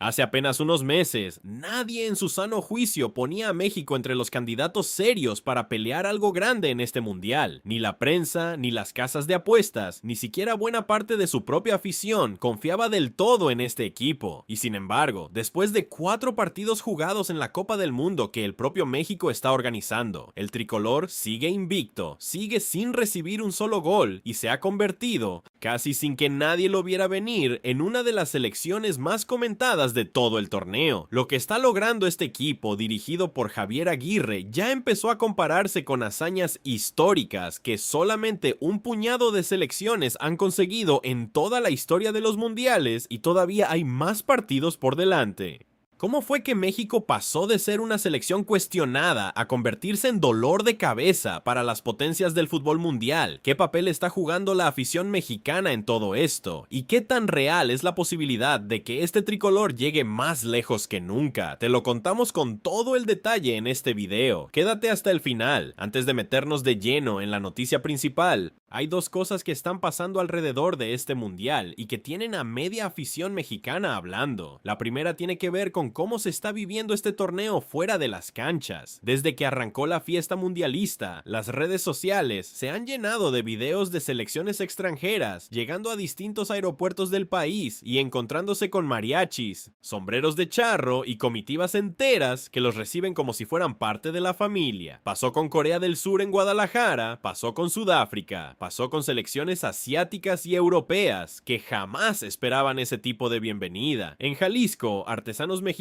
Hace apenas unos meses, nadie en su sano juicio ponía a México entre los candidatos serios para pelear algo grande en este mundial. Ni la prensa, ni las casas de apuestas, ni siquiera buena parte de su propia afición confiaba del todo en este equipo. Y sin embargo, después de 4 partidos jugados en la Copa del Mundo que el propio México está organizando, el tricolor sigue invicto, sigue sin recibir un solo gol y se ha convertido, casi sin que nadie lo viera venir, en una de las selecciones más comentadas de todo el torneo. Lo que está logrando este equipo, dirigido por Javier Aguirre, ya empezó a compararse con hazañas históricas que solamente un puñado de selecciones han conseguido en toda la historia de los mundiales, y todavía hay más partidos por delante. ¿Cómo fue que México pasó de ser una selección cuestionada a convertirse en dolor de cabeza para las potencias del fútbol mundial? ¿Qué papel está jugando la afición mexicana en todo esto? ¿Y qué tan real es la posibilidad de que este tricolor llegue más lejos que nunca? Te lo contamos con todo el detalle en este video. Quédate hasta el final. Antes de meternos de lleno en la noticia principal, hay dos cosas que están pasando alrededor de este mundial y que tienen a media afición mexicana hablando. La primera tiene que ver con cómo se está viviendo este torneo fuera de las canchas. Desde que arrancó la fiesta mundialista, las redes sociales se han llenado de videos de selecciones extranjeras llegando a distintos aeropuertos del país y encontrándose con mariachis, sombreros de charro y comitivas enteras que los reciben como si fueran parte de la familia. Pasó con Corea del Sur en Guadalajara, pasó con Sudáfrica, pasó con selecciones asiáticas y europeas que jamás esperaban ese tipo de bienvenida. En Jalisco, artesanos mexicanos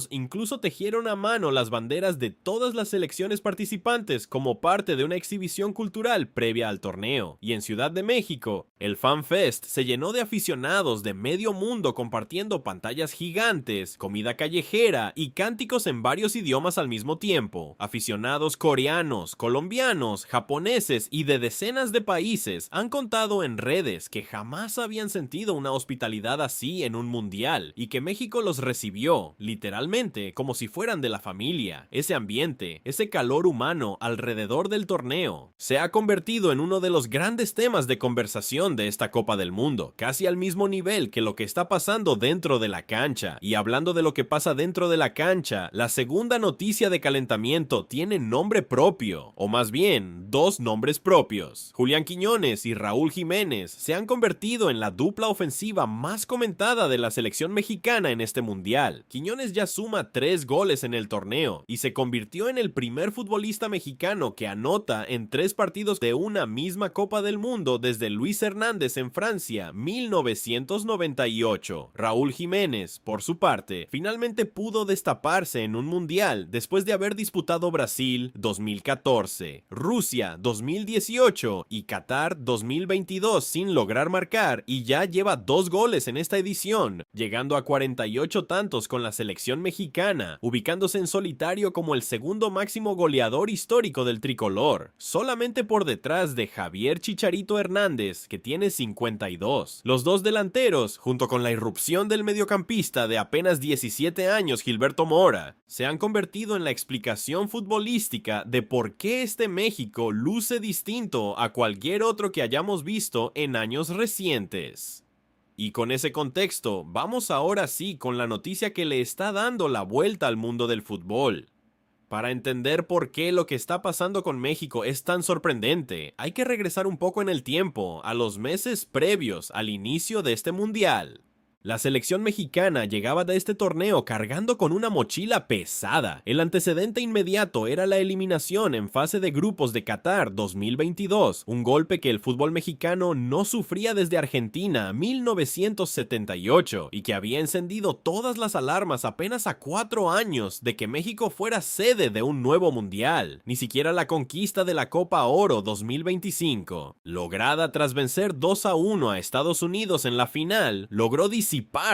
incluso tejieron a mano las banderas de todas las selecciones participantes como parte de una exhibición cultural previa al torneo. Y en Ciudad de México, el Fan Fest se llenó de aficionados de medio mundo compartiendo pantallas gigantes, comida callejera y cánticos en varios idiomas al mismo tiempo. Aficionados coreanos, colombianos, japoneses y de decenas de países han contado en redes que jamás habían sentido una hospitalidad así en un mundial y que México los recibió, literalmente, como si fueran de la familia. Ese ambiente, ese calor humano alrededor del torneo, se ha convertido en uno de los grandes temas de conversación de esta Copa del Mundo, casi al mismo nivel que lo que está pasando dentro de la cancha. Y hablando de lo que pasa dentro de la cancha, la segunda noticia de calentamiento tiene nombre propio, o más bien, dos nombres propios. Julián Quiñones y Raúl Jiménez se han convertido en la dupla ofensiva más comentada de la selección mexicana en este mundial. Quiñones ya suma 3 goles en el torneo y se convirtió en el primer futbolista mexicano que anota en 3 partidos de una misma Copa del Mundo desde Luis Hernández en Francia, 1998. Raúl Jiménez, por su parte, finalmente pudo destaparse en un mundial después de haber disputado Brasil 2014, Rusia 2018 y Qatar 2022 sin lograr marcar, y ya lleva 2 goles en esta edición, llegando a 48 tantos con la selección mexicana, ubicándose en solitario como el segundo máximo goleador histórico del tricolor, solamente por detrás de Javier Chicharito Hernández, que tiene 52. Los dos delanteros, junto con la irrupción del mediocampista de apenas 17 años Gilberto Mora, se han convertido en la explicación futbolística de por qué este México luce distinto a cualquier otro que hayamos visto en años recientes. Y con ese contexto, vamos ahora sí con la noticia que le está dando la vuelta al mundo del fútbol. Para entender por qué lo que está pasando con México es tan sorprendente, hay que regresar un poco en el tiempo, a los meses previos al inicio de este mundial. La selección mexicana llegaba de este torneo cargando con una mochila pesada. El antecedente inmediato era la eliminación en fase de grupos de Qatar 2022, un golpe que el fútbol mexicano no sufría desde Argentina 1978 y que había encendido todas las alarmas apenas a 4 años de que México fuera sede de un nuevo mundial. Ni siquiera la conquista de la Copa Oro 2025, lograda tras vencer 2-1 a Estados Unidos en la final, logró disipar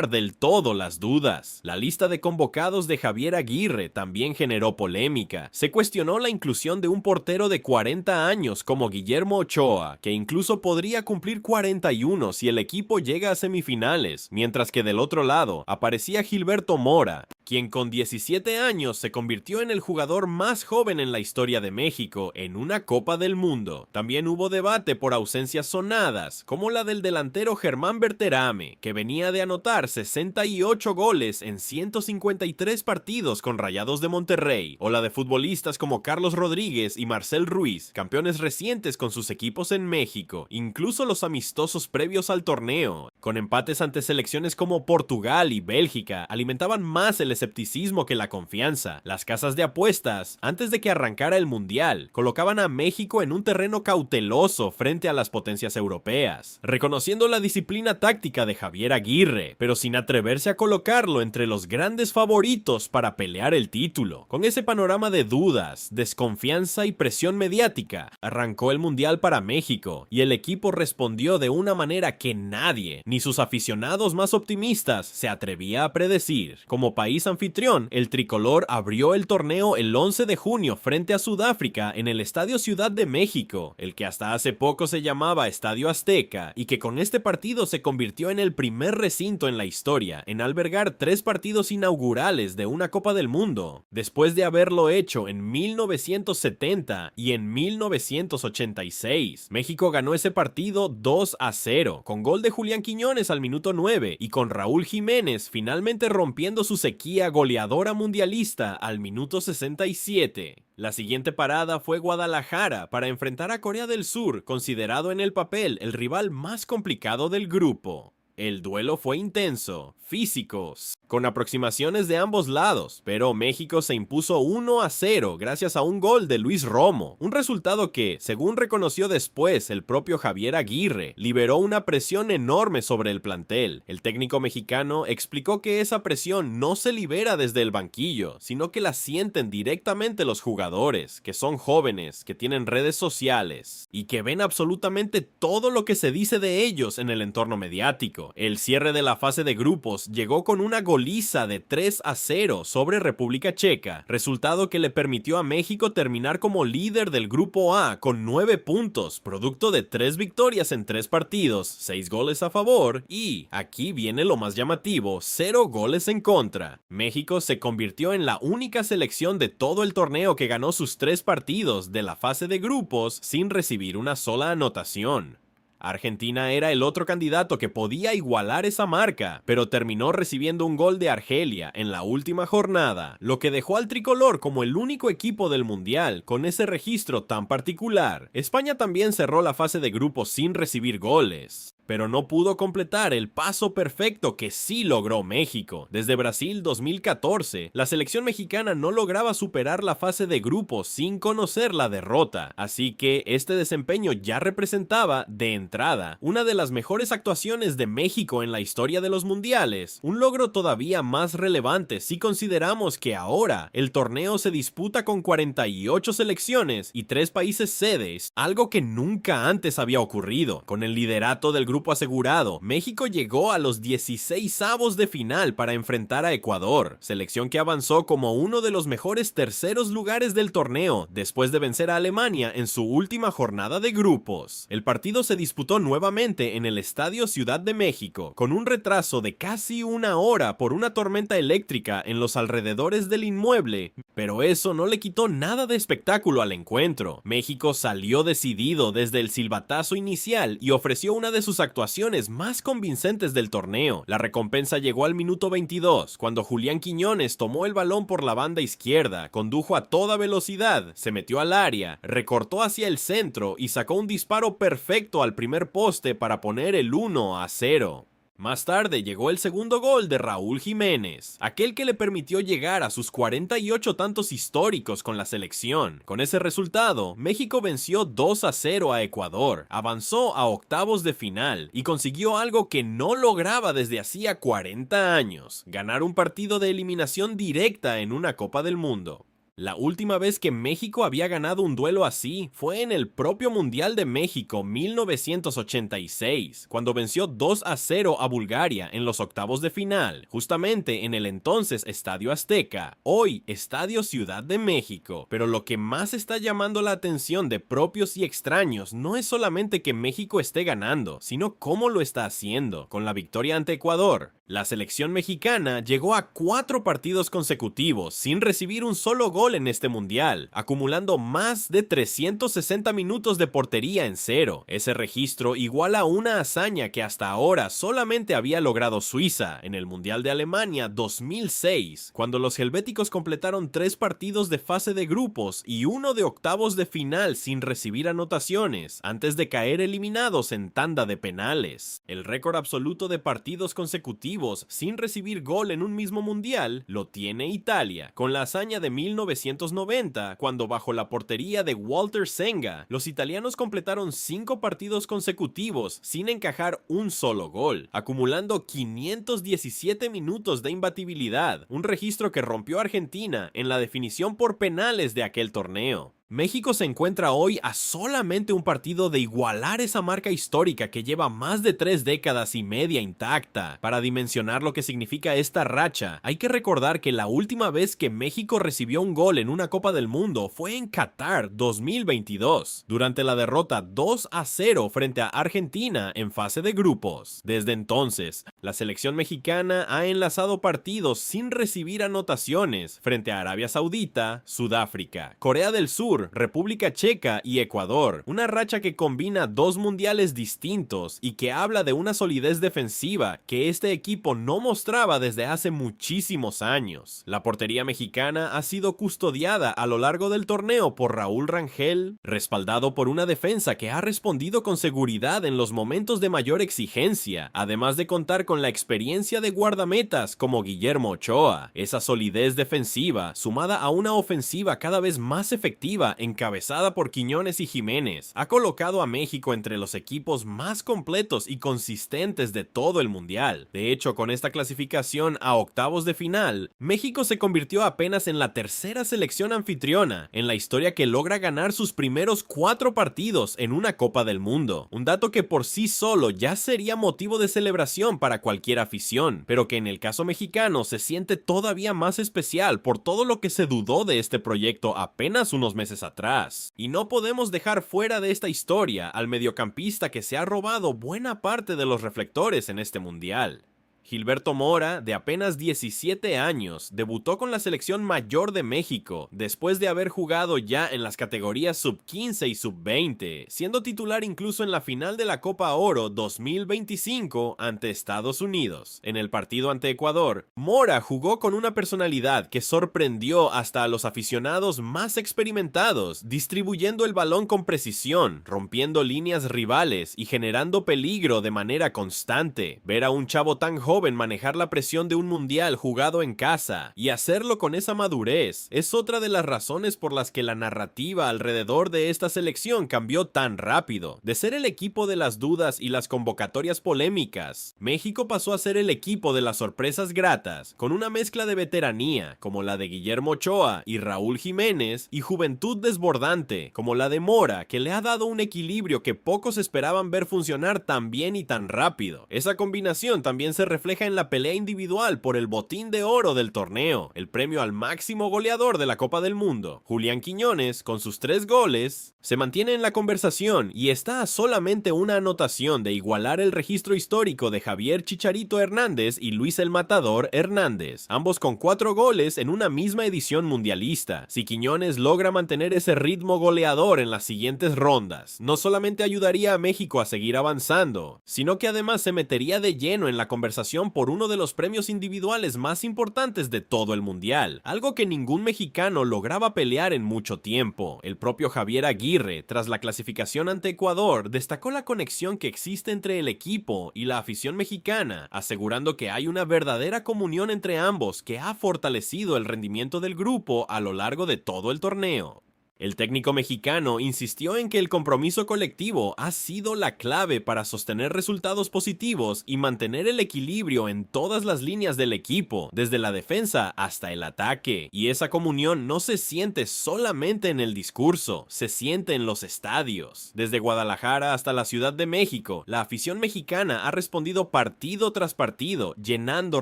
del todo las dudas. La lista de convocados de Javier Aguirre también generó polémica. Se cuestionó la inclusión de un portero de 40 años como Guillermo Ochoa, que incluso podría cumplir 41 si el equipo llega a semifinales, mientras que del otro lado aparecía Gilberto Mora, quien con 17 años se convirtió en el jugador más joven en la historia de México en una Copa del Mundo. También hubo debate por ausencias sonadas, como la del delantero Germán Berterame, que venía de anotar 68 goles en 153 partidos con Rayados de Monterrey, o la de futbolistas como Carlos Rodríguez y Marcel Ruiz, campeones recientes con sus equipos en México, incluso los amistosos previos al torneo, con empates ante selecciones como Portugal y Bélgica, alimentaban más el escepticismo que la confianza. Las casas de apuestas, antes de que arrancara el Mundial, colocaban a México en un terreno cauteloso frente a las potencias europeas, reconociendo la disciplina táctica de Javier Aguirre, pero sin atreverse a colocarlo entre los grandes favoritos para pelear el título. Con ese panorama de dudas, desconfianza y presión mediática, arrancó el Mundial para México, y el equipo respondió de una manera que nadie, ni sus aficionados más optimistas, se atrevía a predecir. Como país anfitrión, el tricolor abrió el torneo el 11 de junio frente a Sudáfrica en el Estadio Ciudad de México, el que hasta hace poco se llamaba Estadio Azteca, y que con este partido se convirtió en el primer recinto en la historia en albergar 3 partidos inaugurales de una Copa del Mundo, después de haberlo hecho en 1970 y en 1986. México ganó ese partido 2-0, con gol de Julián Quiñones al minuto 9 y con Raúl Jiménez finalmente rompiendo su sequía goleadora mundialista al minuto 67. La siguiente parada fue Guadalajara para enfrentar a Corea del Sur, considerado en el papel el rival más complicado del grupo. El duelo fue intenso, físico, con aproximaciones de ambos lados, pero México se impuso 1-0 gracias a un gol de Luis Romo, un resultado que, según reconoció después el propio Javier Aguirre, liberó una presión enorme sobre el plantel. El técnico mexicano explicó que esa presión no se libera desde el banquillo, sino que la sienten directamente los jugadores, que son jóvenes, que tienen redes sociales y que ven absolutamente todo lo que se dice de ellos en el entorno mediático. El cierre de la fase de grupos llegó con una goliza de 3-0 sobre República Checa, resultado que le permitió a México terminar como líder del grupo A con 9 puntos, producto de 3 victorias en 3 partidos, 6 goles a favor y, aquí viene lo más llamativo, 0 goles en contra. México se convirtió en la única selección de todo el torneo que ganó sus 3 partidos de la fase de grupos sin recibir una sola anotación. Argentina era el otro candidato que podía igualar esa marca, pero terminó recibiendo un gol de Argelia en la última jornada, lo que dejó al tricolor como el único equipo del mundial con ese registro tan particular. España también cerró la fase de grupos sin recibir goles, pero no pudo completar el paso perfecto que sí logró México. Desde Brasil 2014, la selección mexicana no lograba superar la fase de grupos sin conocer la derrota, así que este desempeño ya representaba, de entrada, una de las mejores actuaciones de México en la historia de los mundiales, un logro todavía más relevante si consideramos que ahora el torneo se disputa con 48 selecciones y 3 países sedes, algo que nunca antes había ocurrido. Con el liderato del grupo asegurado, México llegó a los 16avos de final para enfrentar a Ecuador, selección que avanzó como uno de los mejores terceros lugares del torneo después de vencer a Alemania en su última jornada de grupos. El partido se disputó nuevamente en el Estadio Ciudad de México, con un retraso de casi una hora por una tormenta eléctrica en los alrededores del inmueble, pero eso no le quitó nada de espectáculo al encuentro. México salió decidido desde el silbatazo inicial y ofreció una de sus actuaciones más convincentes del torneo. La recompensa llegó al minuto 22, cuando Julián Quiñones tomó el balón por la banda izquierda, condujo a toda velocidad, se metió al área, recortó hacia el centro y sacó un disparo perfecto al primer poste para poner el 1-0. Más tarde llegó el segundo gol de Raúl Jiménez, aquel que le permitió llegar a sus 48 tantos históricos con la selección. Con ese resultado, México venció 2-0 a Ecuador, avanzó a octavos de final y consiguió algo que no lograba desde hacía 40 años, ganar un partido de eliminación directa en una Copa del Mundo. La última vez que México había ganado un duelo así fue en el propio Mundial de México 1986, cuando venció 2-0 a Bulgaria en los octavos de final, justamente en el entonces Estadio Azteca, hoy Estadio Ciudad de México. Pero lo que más está llamando la atención de propios y extraños no es solamente que México esté ganando, sino cómo lo está haciendo. Con la victoria ante Ecuador, La selección mexicana llegó a 4 partidos consecutivos sin recibir un solo gol en este mundial, acumulando más de 360 minutos de portería en cero. Ese registro iguala una hazaña que hasta ahora solamente había logrado Suiza en el Mundial de Alemania 2006, cuando los helvéticos completaron 3 partidos de fase de grupos y uno de octavos de final sin recibir anotaciones, antes de caer eliminados en tanda de penales. El récord absoluto de partidos consecutivos sin recibir gol en un mismo mundial lo tiene Italia, con la hazaña de 1990, cuando bajo la portería de Walter Senga, los italianos completaron 5 partidos consecutivos sin encajar un solo gol, acumulando 517 minutos de imbatibilidad, un registro que rompió Argentina en la definición por penales de aquel torneo. México se encuentra hoy a solamente un partido de igualar esa marca histórica que lleva más de 3 décadas y media intacta. Para dimensionar lo que significa esta racha, hay que recordar que la última vez que México recibió un gol en una Copa del Mundo fue en Qatar 2022, durante la derrota 2-0 frente a Argentina en fase de grupos. Desde entonces, la selección mexicana ha enlazado partidos sin recibir anotaciones frente a Arabia Saudita, Sudáfrica, Corea del Sur, República Checa y Ecuador, una racha que combina 2 mundiales distintos y que habla de una solidez defensiva que este equipo no mostraba desde hace muchísimos años. La portería mexicana ha sido custodiada a lo largo del torneo por Raúl Rangel, respaldado por una defensa que ha respondido con seguridad en los momentos de mayor exigencia, además de contar con la experiencia de guardametas como Guillermo Ochoa. Esa solidez defensiva, sumada a una ofensiva cada vez más efectiva encabezada por Quiñones y Jiménez, ha colocado a México entre los equipos más completos y consistentes de todo el mundial. De hecho, con esta clasificación a octavos de final, México se convirtió apenas en la tercera selección anfitriona en la historia que logra ganar sus primeros 4 partidos en una Copa del Mundo. Un dato que por sí solo ya sería motivo de celebración para cualquier afición, pero que en el caso mexicano se siente todavía más especial por todo lo que se dudó de este proyecto apenas unos meses atrás. Y no podemos dejar fuera de esta historia al mediocampista que se ha robado buena parte de los reflectores en este mundial. Gilberto Mora, de apenas 17 años, debutó con la selección mayor de México, después de haber jugado ya en las categorías sub-15 y sub-20, siendo titular incluso en la final de la Copa Oro 2025 ante Estados Unidos. En el partido ante Ecuador, Mora jugó con una personalidad que sorprendió hasta a los aficionados más experimentados, distribuyendo el balón con precisión, rompiendo líneas rivales y generando peligro de manera constante. Ver a un chavo tan joven manejar la presión de un mundial jugado en casa y hacerlo con esa madurez es otra de las razones por las que la narrativa alrededor de esta selección cambió tan rápido. De ser el equipo de las dudas y las convocatorias polémicas, México pasó a ser el equipo de las sorpresas gratas, con una mezcla de veteranía, como la de Guillermo Ochoa y Raúl Jiménez, y juventud desbordante, como la de Mora, que le ha dado un equilibrio que pocos esperaban ver funcionar tan bien y tan rápido. Esa combinación también se refleja en la pelea individual por el botín de oro del torneo, el premio al máximo goleador de la Copa del Mundo. Julián Quiñones, con sus 3 goles, se mantiene en la conversación y está a solamente una anotación de igualar el registro histórico de Javier Chicharito Hernández y Luis el Matador Hernández, ambos con 4 goles en una misma edición mundialista. Si Quiñones logra mantener ese ritmo goleador en las siguientes rondas, no solamente ayudaría a México a seguir avanzando, sino que además se metería de lleno en la conversación por uno de los premios individuales más importantes de todo el mundial, algo que ningún mexicano lograba pelear en mucho tiempo. El propio Javier Aguirre, tras la clasificación ante Ecuador, destacó la conexión que existe entre el equipo y la afición mexicana, asegurando que hay una verdadera comunión entre ambos que ha fortalecido el rendimiento del grupo a lo largo de todo el torneo. El técnico mexicano insistió en que el compromiso colectivo ha sido la clave para sostener resultados positivos y mantener el equilibrio en todas las líneas del equipo, desde la defensa hasta el ataque. Y esa comunión no se siente solamente en el discurso, se siente en los estadios. Desde Guadalajara hasta la Ciudad de México, la afición mexicana ha respondido partido tras partido, llenando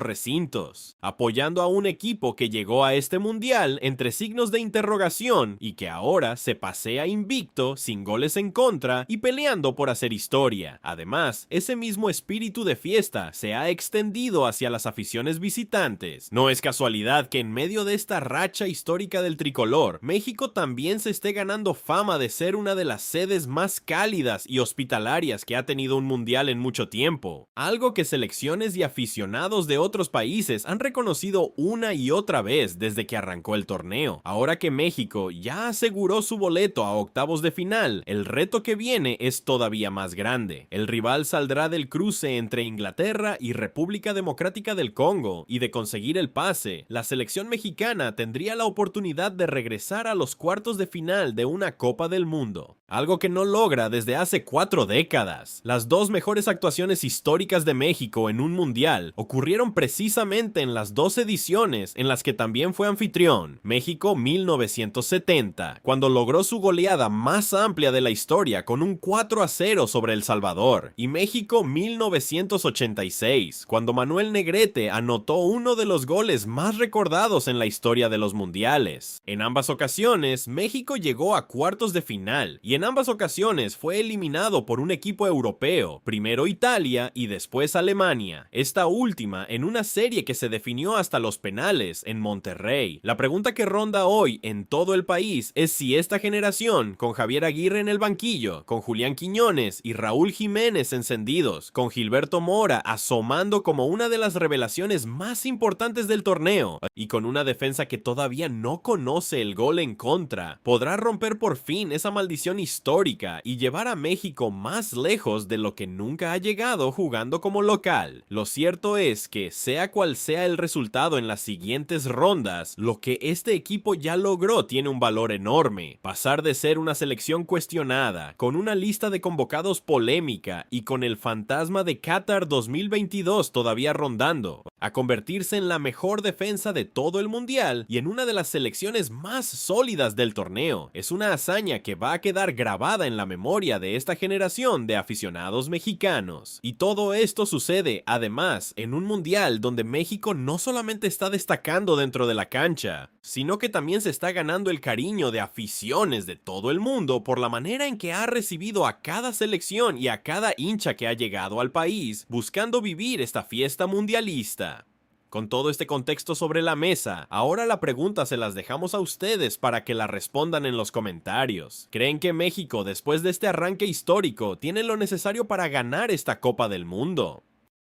recintos, apoyando a un equipo que llegó a este mundial entre signos de interrogación y que ahora ahora se pasea invicto, sin goles en contra y peleando por hacer historia. Además, ese mismo espíritu de fiesta se ha extendido hacia las aficiones visitantes. No es casualidad que en medio de esta racha histórica del tricolor, México también se esté ganando fama de ser una de las sedes más cálidas y hospitalarias que ha tenido un mundial en mucho tiempo, algo que selecciones y aficionados de otros países han reconocido una y otra vez desde que arrancó el torneo. Ahora que México ya aseguró su boleto a octavos de final, el reto que viene es todavía más grande. El rival saldrá del cruce entre Inglaterra y República Democrática del Congo, y de conseguir el pase, la selección mexicana tendría la oportunidad de regresar a los cuartos de final de una Copa del Mundo, algo que no logra desde hace 4 décadas. Las dos mejores actuaciones históricas de México en un mundial ocurrieron precisamente en las 2 ediciones en las que también fue anfitrión. México 1970, cuando logró su goleada más amplia de la historia con un 4-0 sobre El Salvador, y México 1986, cuando Manuel Negrete anotó uno de los goles más recordados en la historia de los mundiales. En ambas ocasiones, México llegó a cuartos de final, y en ambas ocasiones fue eliminado por un equipo europeo, primero Italia y después Alemania, esta última en una serie que se definió hasta los penales en Monterrey. La pregunta que ronda hoy en todo el país es si esta generación, con Javier Aguirre en el banquillo, con Julián Quiñones y Raúl Jiménez encendidos, con Gilberto Mora asomando como una de las revelaciones más importantes del torneo, y con una defensa que todavía no conoce el gol en contra, podrá romper por fin esa maldición histórica y llevar a México más lejos de lo que nunca ha llegado jugando como local. Lo cierto es que, sea cual sea el resultado en las siguientes rondas, lo que este equipo ya logró tiene un valor enorme. Pasar de ser una selección cuestionada, con una lista de convocados polémica y con el fantasma de Qatar 2022 todavía rondando, a convertirse en la mejor defensa de todo el mundial y en una de las selecciones más sólidas del torneo, es una hazaña que va a quedar grabada en la memoria de esta generación de aficionados mexicanos. Y todo esto sucede, además, en un mundial donde México no solamente está destacando dentro de la cancha, sino que también se está ganando el cariño de aficiones de todo el mundo por la manera en que ha recibido a cada selección y a cada hincha que ha llegado al país buscando vivir esta fiesta mundialista. Con todo este contexto sobre la mesa, ahora la pregunta se las dejamos a ustedes para que la respondan en los comentarios. ¿Creen que México, después de este arranque histórico, tiene lo necesario para ganar esta Copa del Mundo?